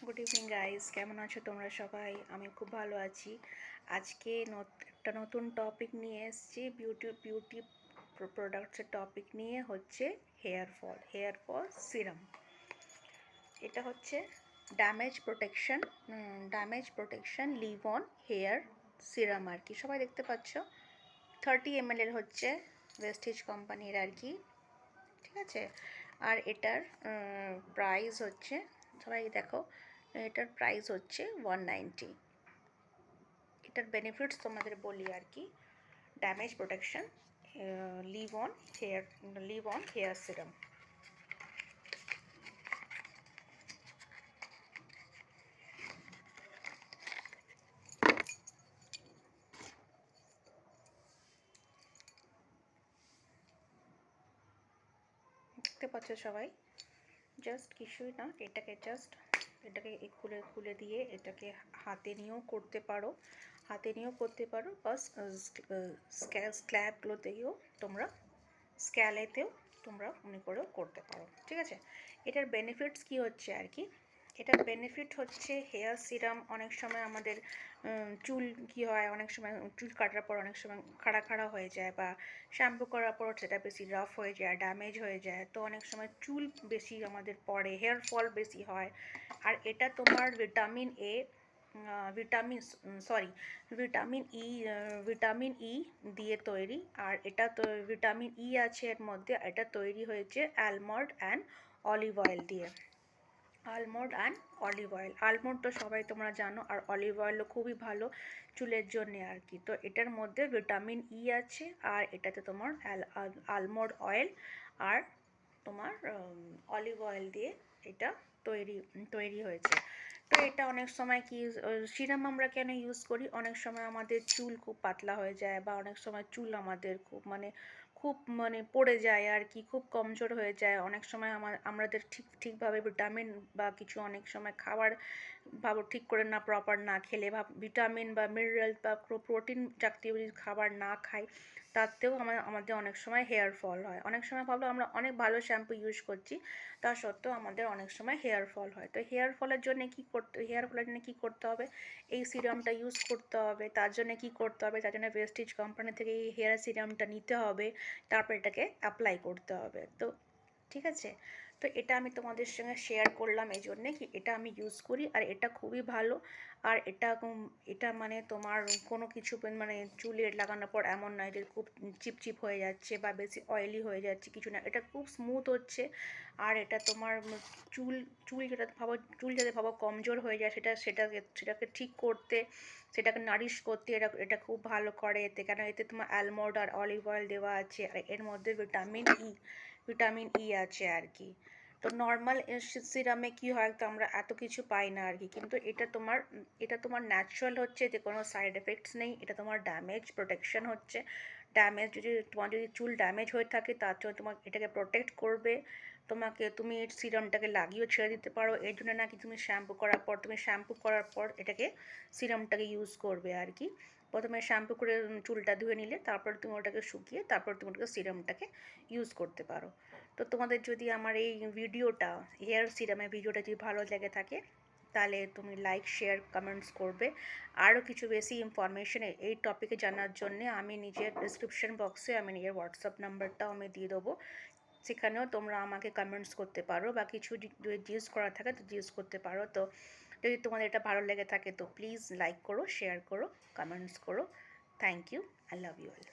Good evening guys, কেমন আছো তোমরা সবাই? আমি খুব ভালো আছি। আজকে একটা নতুন টপিক নিয়ে এসেছি। বিউটি প্রোডাক্টসের টপিক নিয়ে হচ্ছে হেয়ার ফল সিরাম। এটা হচ্ছে damage protection leave on hair serum আর কি। সবাই দেখতে পাচ্ছ 30 ml এর হচ্ছে ওয়েস্টেজ কোম্পানির আর কি। ঠিক আছে। আর এটার প্রাইস হচ্ছে, সবাই দেখো, এটার প্রাইস হচ্ছে 190। এটার বেনিফিটস তোমাদের বলি আর কি। Damage protection leave on hair serum. দেখতে পাচ্ছ সবাই, জাস্ট কিছুই না, এটাকে খুলে দিয়ে এটাকে হাতে নিয়েও করতে পারো, বা স্ক্যালেতেও তোমরা মনে করেও করতে পারো। ঠিক আছে। এটার বেনিফিটস কি হচ্ছে আর কি। এটার বেনিফিট হচ্ছে হেয়ার সিরাম অনেক সময় আমাদের চুল কি হয়, অনেক সময় চুল কাটার পর অনেক সময় খাড়া হয়ে যায়, বা শ্যাম্পু করার পর সেটা বেশি রাফ হয়ে যায়, ড্যামেজ হয়ে যায়, তো অনেক সময় চুল বেশি আমাদের পড়ে, হেয়ার ফল বেশি হয়। আর এটা তোমার ভিটামিন ই দিয়ে তৈরি। আর এটা তো ভিটামিন ই আছে এর মধ্যে। এটা তৈরি হয়েছে আলমন্ড অ্যান্ড অলিভ অয়েল দিয়ে। আলমন্ড তো সবাই তোমরা জানো, আর অলিভ অয়েলও খুবই ভালো চুলের জন্য আর কি। তো এটার মধ্যে ভিটামিন ই আছে, আর এটাতে তোমার আলমন্ড অয়েল আর তোমার অলিভ অয়েল দিয়ে এটা তৈরি হয়েছে। তো এটা অনেক সময় কি, সিরাম আমরা কেন ইউজ করি, অনেক সময় আমাদের চুল খুব পাতলা হয়ে যায়, বা অনেক সময় চুল আমাদের খুব পড়ে যায় আর কি, খুব কমজোর হয়ে যায়। অনেক সময় আমাদের ঠিকভাবে ভিটামিন বা কিছু অনেক সময় খাবার ঠিক করে না, প্রপার না খেলে, বা ভিটামিন বা মিনারেল বা প্রোটিন জাতীয় খাবার না খাই, তাতেও আমাদের অনেক সময় হেয়ার ফল হয়। অনেক সময় ভাবলো আমরা অনেক ভালো শ্যাম্পু ইউজ করছি, তা সত্ত্বেও আমাদের অনেক সময় হেয়ার ফল হয়। তো হেয়ার ফলের জন্য কী করতে হবে, এই সিরামটা ইউজ করতে হবে। তার জন্য কি করতে হবে, তার জন্য প্রেস্টিজ কোম্পানি থেকে এই হেয়ার সিরামটা নিতে হবে, তারপর এটাকে অ্যাপ্লাই করতে হবে। তো ঠিক আছে। তো এটা আমি তোমাদের সঙ্গে শেয়ার করলাম এই জন্যে কি, এটা আমি ইউজ করি আর এটা খুবই ভালো। আর এটা তোমার কোনো কিছু চুলে লাগানোর পর এমন নয় যে খুব চিপচিপ হয়ে যাচ্ছে বা বেশি অয়েলি হয়ে যাচ্ছে, কিছু না, এটা খুব স্মুথ হচ্ছে। আর এটা তোমার চুল যাতে ভাবো কমজোর হয়ে যায়, সেটাকে ঠিক করতে, সেটাকে নারিশ করতে এটা খুব ভালো করে। কেন, এতে তোমার আলমন্ড আর অলিভ অয়েল দেওয়া আছে, আর এর মধ্যে ভিটামিন ই আছে আর কি। তো নর্মাল সিরামে কি হয়, তো আমরা এত কিছু পাই না আর কি, কিন্তু এটা তোমার ন্যাচারাল হচ্ছে, এতে কোনো সাইড এফেক্টস নেই। এটা তোমার ড্যামেজ প্রোটেকশন হচ্ছে। তোমার যদি চুল ড্যামেজ হয়ে থাকে, তার জন্য তোমার এটাকে প্রোটেক্ট করবে। তুমি সিরামটাকে লাগিয়েও ছেড়ে দিতে পারো। এর জন্য নাকি তুমি শ্যাম্পু করার পর এটাকে সিরামটাকে ইউজ করবে আর কি। প্রথমে শ্যাম্পু করে চুলটা ধুয়ে নিলে, তারপর তুমি ওটাকে শুকিয়ে তারপর তুমি ওটাকে সিরামটাকে ইউজ করতে পারো। তো তোমাদের যদি আমার এই হেয়ার সিরামের ভিডিওটা যদি ভালো লেগে থাকে, তাহলে তুমি লাইক, শেয়ার, কমেন্টস করবে। আরও কিছু বেশি ইনফরমেশন এই টপিকে জানার জন্যে আমি নিজের ডিসক্রিপশন বক্সে আমি নিজের হোয়াটসঅ্যাপ নাম্বারটাও আমি দিয়ে দেবো। সেখানেও তোমরা আমাকে কমেন্টস করতে পারো, বা কিছু যদি জিজ্ঞেস করার থাকে তো জিজ্ঞেস করতে পারো। তো যদি তোমাদের এটা ভালো লেগে থাকে তো প্লিজ লাইক করো, শেয়ার করো, কমেন্টস করো। Thank you, I love you all.